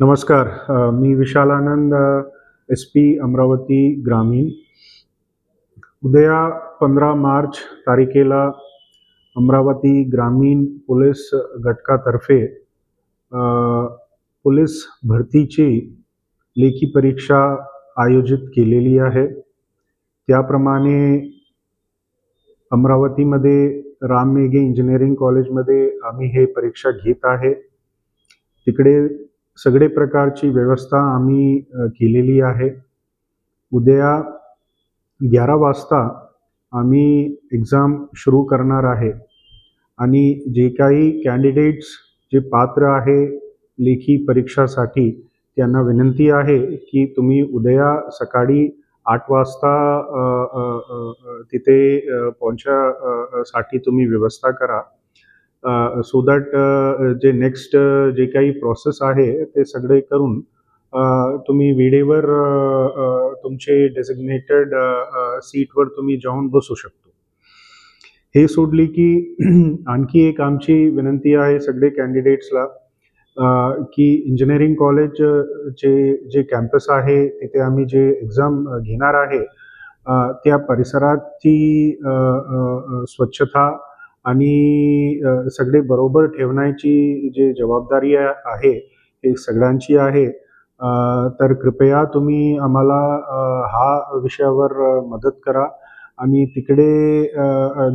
नमस्कार. मी विशाल आनंद, SP अमरावती ग्रामीण. उद्या 15 मार्च तारखेला अमरावती ग्रामीण पोलीस घटकातर्फे अ, पोलीस भरतीची लेखी परीक्षा आयोजित केलेली आहे. त्याप्रमाणे अमरावतीमध्ये राम मेघे इंजिनिअरिंग कॉलेजमध्ये आम्ही हे परीक्षा घेत आहे. तिकडे सगळे प्रकारची व्यवस्था आम्ही केलेली आहे. उद्या 11 वाजता आम्ही एक्झाम सुरू करणार आहे आणि जे काही कॅन्डिडेट्स जे पात्र आहे लेखी परीक्षासाठी त्यांना विनंती आहे की तुम्ही उद्या सकाळी 8 वाजता तिथे साठी तुम्ही व्यवस्था करा. सो दॅट जे नेक्स्ट जे काही प्रोसेस आहे ते सगळे करून तुम्ही वेळेवर तुमचे डेसिग्नेटेड सीटवर तुम्ही जाऊन बसू शकतो. हे सोडली की आणखी एक आमची विनंती आहे सगळे कॅन्डिडेट्सला की इंजिनिअरिंग कॉलेज जे कॅम्पस आहे तिथे आम्ही जे एक्झाम घेणार आहे त्या परिसराची स्वच्छता आणि सगळे बरोबर ठेवण्याची जी जबाबदारी आहे हे सगळ्यांची आहे. तर कृपया तुम्ही आम्हाला हा विषयावर मदत करा आणि तिकडे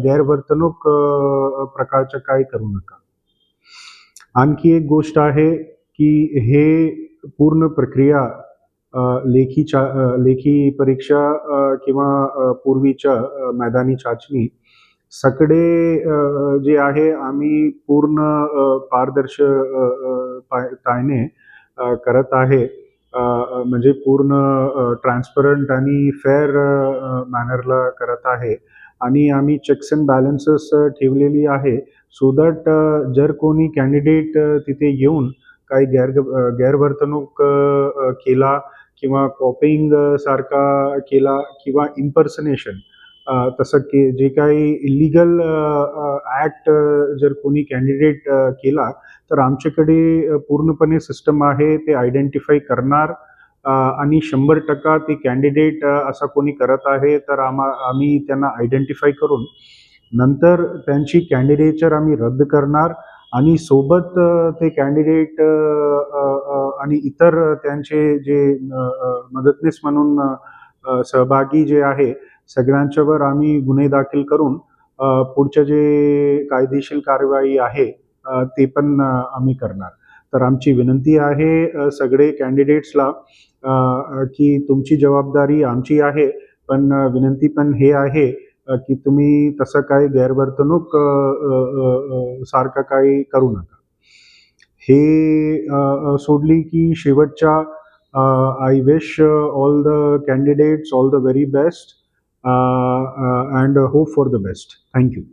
गैरवर्तणूक प्रकारचं काही करू नका. आणखी एक गोष्ट आहे की हे पूर्ण प्रक्रिया लेखी परीक्षा किंवा पूर्वीच्या मैदानी चाचणी सगळे जे आहे आम्ही पूर्ण पारदर्शकताने करत आहे. म्हणजे पूर्ण ट्रान्सपरंट आणि फेअर मॅनरला करत आहे आणि आम्ही चेक्स अँड बॅलन्सेस ठेवलेली आहे सो दॅट जर कोणी कॅन्डिडेट तिथे येऊन काही गैरवर्तणूक केला किंवा कॉपिंग सारखा केला किंवा इम्पर्सनेशन तसं जे काही इलिगल ॲक्ट जर कोणी कॅन्डिडेट केला तर आमच्याकडे पूर्णपणे सिस्टम आहे ते आयडेंटिफाय करणार आणि 100% ते कॅन्डिडेट असा कोणी करत आहे तर आम्ही त्यांना आयडेंटिफाय करून नंतर त्यांची कॅन्डिडेचर आम्ही रद्द करणार आणि सोबत ते कॅन्डिडेट आणि इतर त्यांचे जे मदतनीस म्हणून सहभागी जे आहे सगळ्यांच्यावर आम्ही गुन्हे दाखल करून पुढचे जे कायदेशीर कारवाई आहे ते पण आम्ही करणार. तर आमची विनंती आहे सगळे कॅन्डिडेट्सला की तुमची जबाबदारी आमची आहे, पण विनंती पण हे आहे की तुम्ही तसं काही गैरवर्तणूक सारखं काही करू नका. हे सोडली की शेवटच्या I wish all the candidates all the very best and hope for the best. Thank you.